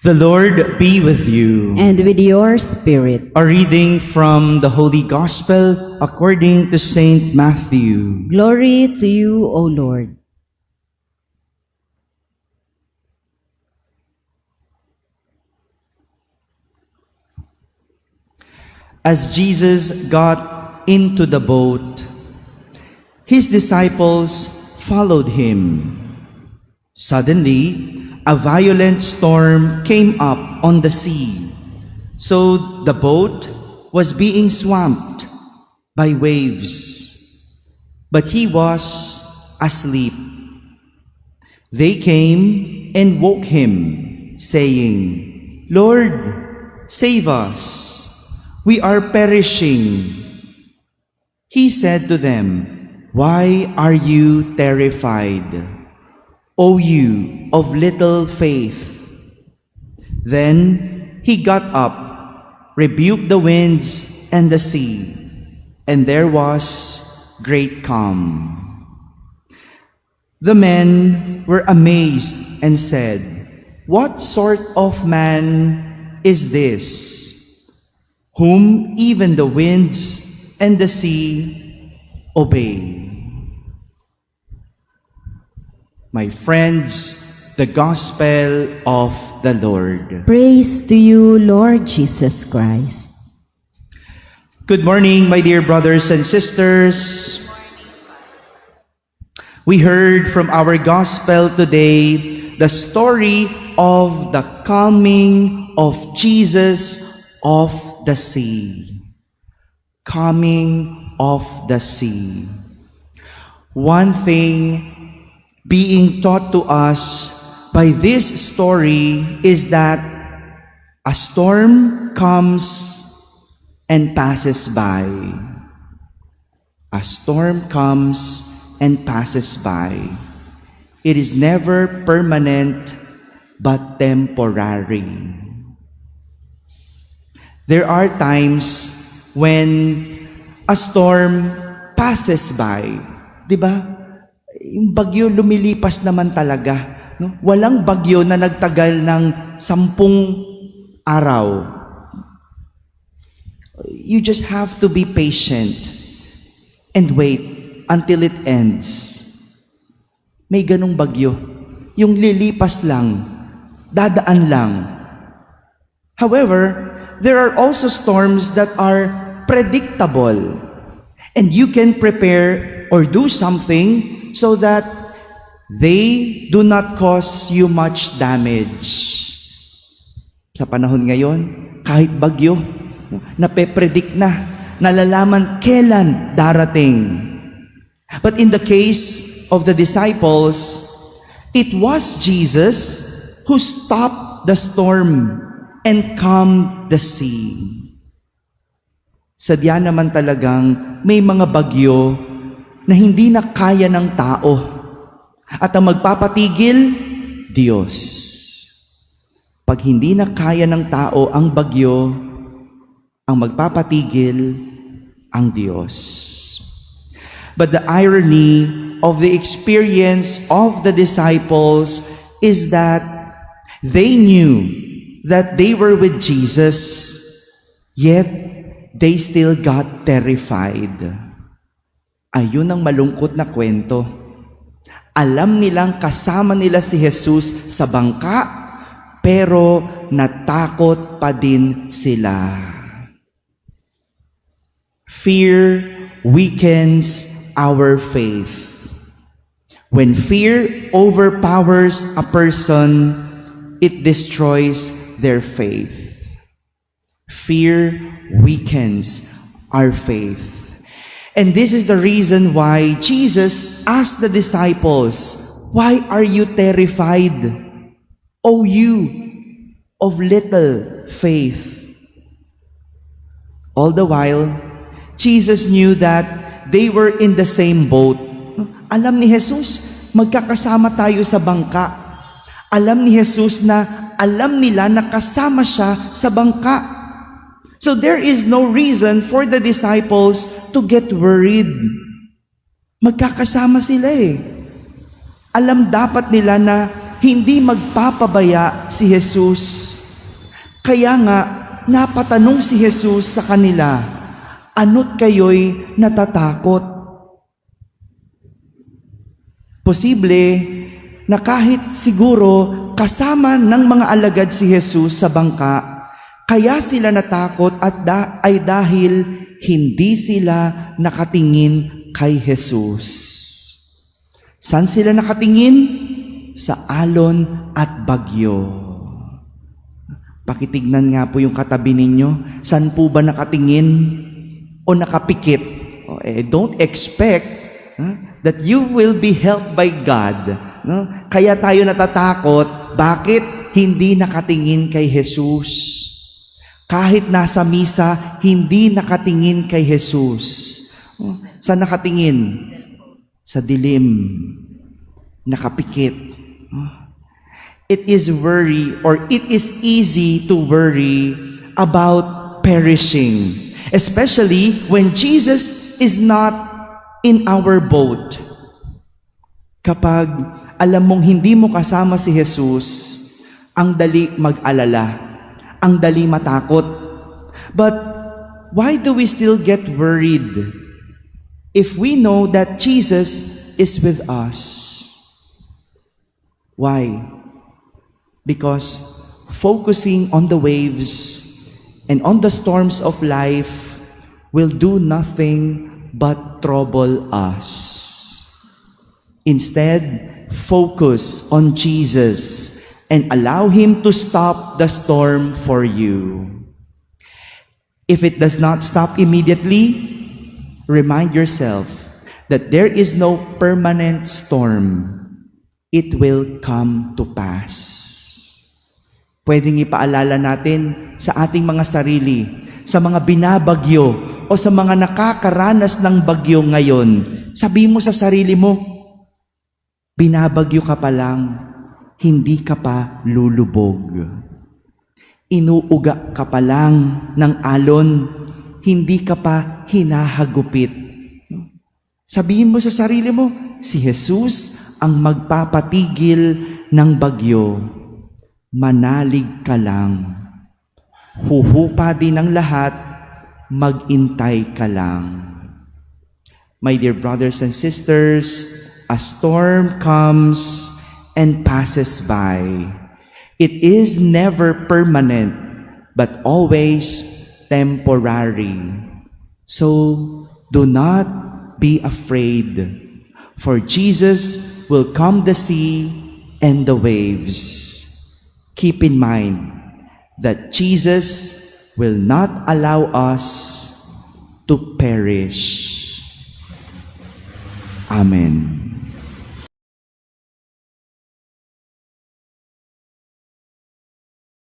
The Lord be with you. And with your spirit. A reading from the Holy Gospel according to Saint Matthew. Glory to you, O Lord. As Jesus got into the boat, his disciples followed him. Suddenly, a violent storm came up on the sea, so the boat was being swamped by waves. But he was asleep. They came and woke him, saying, "Lord, save us. We are perishing." He said to them, "Why are you terrified, O you of little faith?" Then he got up, rebuked the winds and the sea, and there was great calm. The men were amazed and said, "What sort of man is this, whom even the winds and the sea obey?" My friends, the Gospel of the Lord. Praise to you, Lord Jesus Christ. Good morning, my dear brothers and sisters. We heard from our Gospel today the story of the calming of Jesus of the sea. Calming of the sea. One thing being taught to us by this story is that a storm comes and passes by. A storm comes and passes by. It is never permanent but temporary. There are times when a storm passes by. Diba? Yung bagyo lumilipas naman talaga. No? Walang bagyo na nagtagal ng 10 araw. You just have to be patient and wait until it ends. May ganong bagyo. Yung lilipas lang, dadaan lang. However, there are also storms that are predictable, and you can prepare or do something so that they do not cause you much damage. Sa panahon ngayon, kahit bagyo, nape-predict na, nalalaman kailan darating. But in the case of the disciples, it was Jesus who stopped the storm and calmed the sea. Sadya naman talagang may mga bagyo na hindi na kaya ng tao. At ang magpapatigil, Diyos. Pag hindi na kaya ng tao ang bagyo, ang magpapatigil, ang Diyos. But the irony of the experience of the disciples is that they knew that they were with Jesus, yet they still got terrified. Ayun ang malungkot na kwento. Alam nilang kasama nila si Jesus sa bangka, pero natakot pa din sila. Fear weakens our faith. When fear overpowers a person, it destroys their faith. Fear weakens our faith. And this is the reason why Jesus asked the disciples, "Why are you terrified, O you of little faith?" All the while, Jesus knew that they were in the same boat. Alam ni Jesus, magkakasama tayo sa bangka. Alam ni Jesus na alam nila na kasama siya sa bangka. So there is no reason for the disciples to get worried. Magkakasama sila eh. Alam dapat nila na hindi magpapabaya si Jesus. Kaya nga, napatanong si Jesus sa kanila, ano't kayo'y natatakot? Posible na kahit siguro kasama ng mga alagad si Jesus sa bangka, kaya sila natakot ay dahil hindi sila nakatingin kay Jesus. Saan sila nakatingin? Sa alon at bagyo. Pakitignan nga po yung katabi ninyo. Saan po ba nakatingin o nakapikit? Don't expect that you will be helped by God. No? Kaya tayo natatakot. Bakit hindi nakatingin kay Jesus? Kahit nasa misa, hindi nakatingin kay Jesus. Saan nakatingin? Sa dilim. Nakapikit. It is easy to worry about perishing, especially when Jesus is not in our boat. Kapag alam mong hindi mo kasama si Jesus, ang dali mag-alala, ang dali matakot. But why do we still get worried if we know that Jesus is with us? Why? Because focusing on the waves and on the storms of life will do nothing but trouble us. Instead, focus on Jesus and allow Him to stop the storm for you. If it does not stop immediately, remind yourself that there is no permanent storm. It will come to pass. Pwedeng ipaalala natin sa ating mga sarili, sa mga binabagyo o sa mga nakakaranas ng bagyo ngayon. Sabi mo sa sarili mo, binabagyo ka pa lang, hindi ka pa lulubog. Inuuga ka pa lang ng alon, hindi ka pa hinahagupit. Sabihin mo sa sarili mo, si Jesus ang magpapatigil ng bagyo. Manalig ka lang. Huhupa din ang lahat, magintay ka lang. My dear brothers and sisters, a storm comes and passes by. It is never permanent, but always temporary. So, do not be afraid, for Jesus will calm the sea and the waves. Keep in mind that Jesus will not allow us to perish. Amen.